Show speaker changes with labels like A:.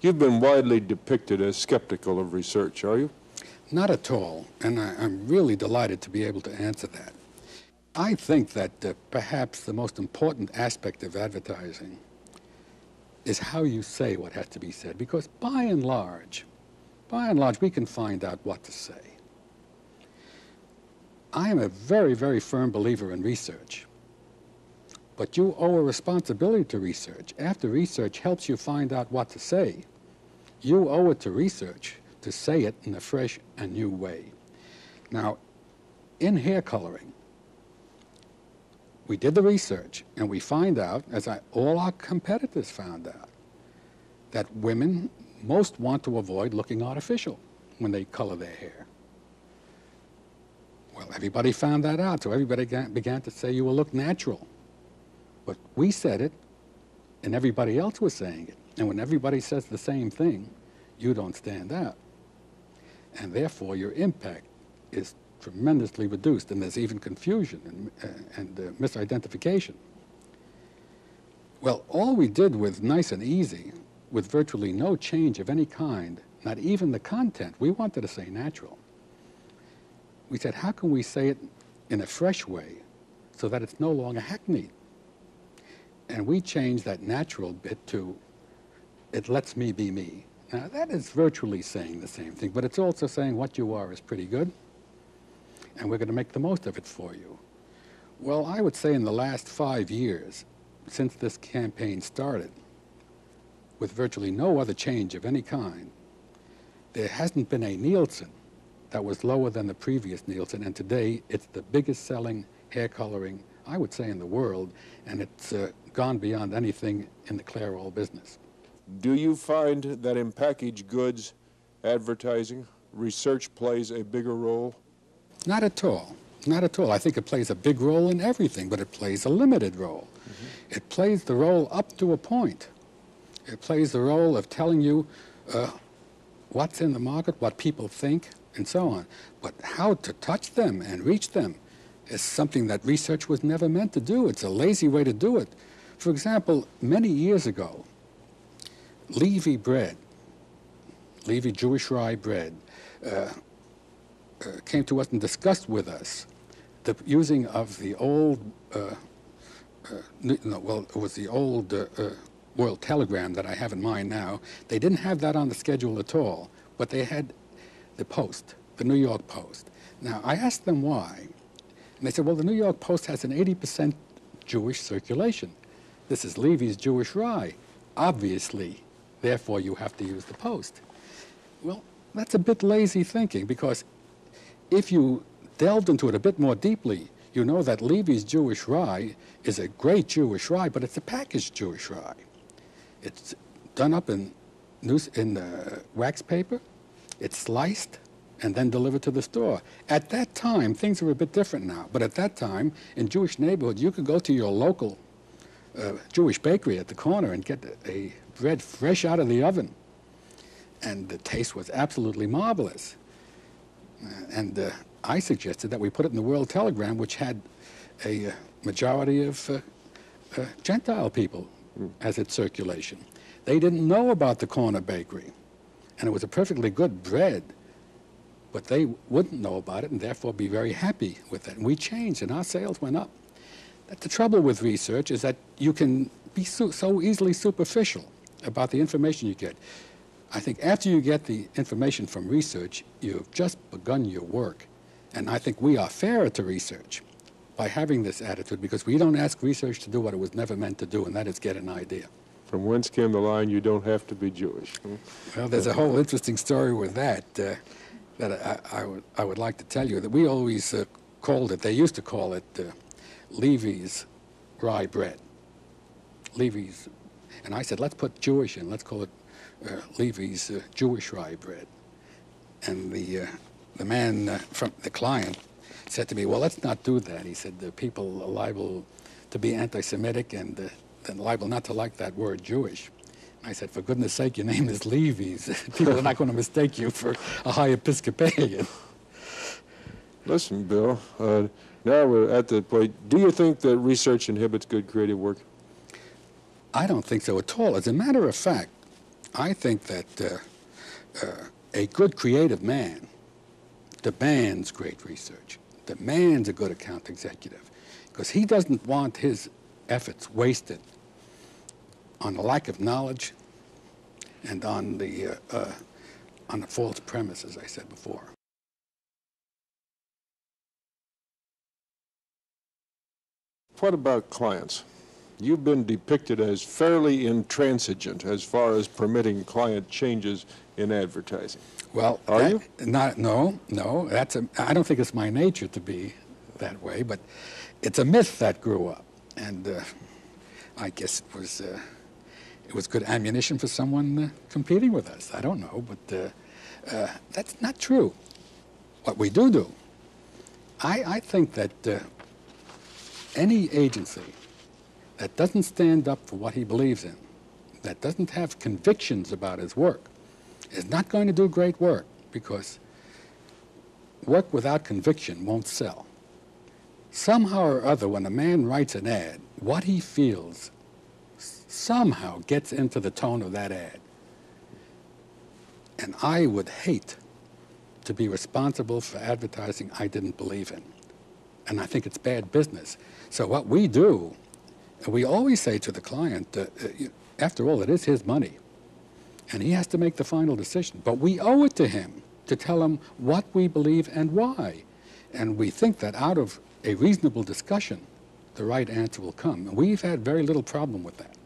A: You've been widely depicted as skeptical of research, are you?
B: Not at all, and I'm really delighted to be able to answer that. I think that perhaps the most important aspect of advertising is how you say what has to be said, because by and large, we can find out what to say. I am a very, very firm believer in research, but you owe a responsibility to research. After research helps you find out what to say, you owe it to research to say it in a fresh and new way. Now, in hair coloring, we did the research, and we find out, as all our competitors found out, that women most want to avoid looking artificial when they color their hair. Well, everybody found that out, so everybody began to say you will look natural. But we said it, and everybody else was saying it. And when everybody says the same thing, you don't stand out. And therefore, your impact is tremendously reduced, and there's even confusion and misidentification. Well, all we did was nice and easy, with virtually no change of any kind, not even the content. We wanted to say natural. We said, how can we say it in a fresh way so that it's no longer hackneyed? And we changed that natural bit to, it lets me be me. Now, that is virtually saying the same thing, but it's also saying what you are is pretty good, and we're going to make the most of it for you. Well, I would say in the last 5 years, since this campaign started, with virtually no other change of any kind, there hasn't been a Nielsen that was lower than the previous Nielsen, and today it's the biggest selling hair coloring, I would say, in the world, and it's gone beyond anything in the Clairol business.
A: Do you find that in packaged goods advertising, research plays a bigger role?
B: Not at all. Not at all. I think it plays a big role in everything, but it plays a limited role. Mm-hmm. It plays the role up to a point. It plays the role of telling you what's in the market, what people think, and so on. But how to touch them and reach them is something that research was never meant to do. It's a lazy way to do it. For example, many years ago, Levy bread, Levy Jewish rye bread, came to us and discussed with us the using of the old, it was the old World Telegram that I have in mind now. They didn't have that on the schedule at all, but they had the Post, the New York Post. Now, I asked them why, and they said, well, the New York Post has an 80% Jewish circulation. This is Levy's Jewish rye. Obviously, therefore, you have to use the Post. Well, that's a bit lazy thinking, because if you delved into it a bit more deeply, you know that Levy's Jewish rye is a great Jewish rye, but it's a packaged Jewish rye. It's done up in wax paper, it's sliced, and then delivered to the store. At that time, things are a bit different now, but at that time, in Jewish neighborhoods, you could go to your local Jewish bakery at the corner and get a bread fresh out of the oven. And the taste was absolutely marvelous. And I suggested that we put it in the World Telegram, which had a majority of Gentile people as its circulation. They didn't know about the corner bakery, and it was a perfectly good bread, but they wouldn't know about it and therefore be very happy with it. And we changed, and our sales went up. The trouble with research is that you can be so easily superficial about the information you get. I think after you get the information from research, you've just begun your work. And I think we are fairer to research by having this attitude, because we don't ask research to do what it was never meant to do, and that is get an idea.
A: From whence came the line, you don't have to be Jewish?
B: Well, there's a whole interesting story with that that I would like to tell you, that we always called it, they used to call it Levy's rye bread. Levy's, and I said, let's put Jewish in, let's call it Levy's Jewish rye bread. And the man from the client said to me, well, let's not do that. He said, the people are liable to be anti-Semitic and liable not to like that word Jewish. And I said, for goodness sake, your name is Levy's. People are not going to mistake you for a high Episcopalian.
A: Listen, Bill, now we're at the point. Do you think that research inhibits good creative work?
B: I don't think so at all. As a matter of fact, I think that a good creative man demands great research, demands a good account executive, because he doesn't want his efforts wasted on a lack of knowledge and on the false premise, as I said before.
A: What about clients? You've been depicted as fairly intransigent as far as permitting client changes in advertising.
B: Well,
A: Are you?
B: No. I don't think it's my nature to be that way, but it's a myth that grew up, and I guess it was good ammunition for someone competing with us. I don't know, but that's not true. What we do, I think that any agency that doesn't stand up for what he believes in, that doesn't have convictions about his work, is not going to do great work, because work without conviction won't sell. Somehow or other, when a man writes an ad, what he feels somehow gets into the tone of that ad. And I would hate to be responsible for advertising I didn't believe in. And I think it's bad business. So what we do, we always say to the client, after all, it is his money, and he has to make the final decision. But we owe it to him to tell him what we believe and why. And we think that out of a reasonable discussion, the right answer will come. And we've had very little problem with that.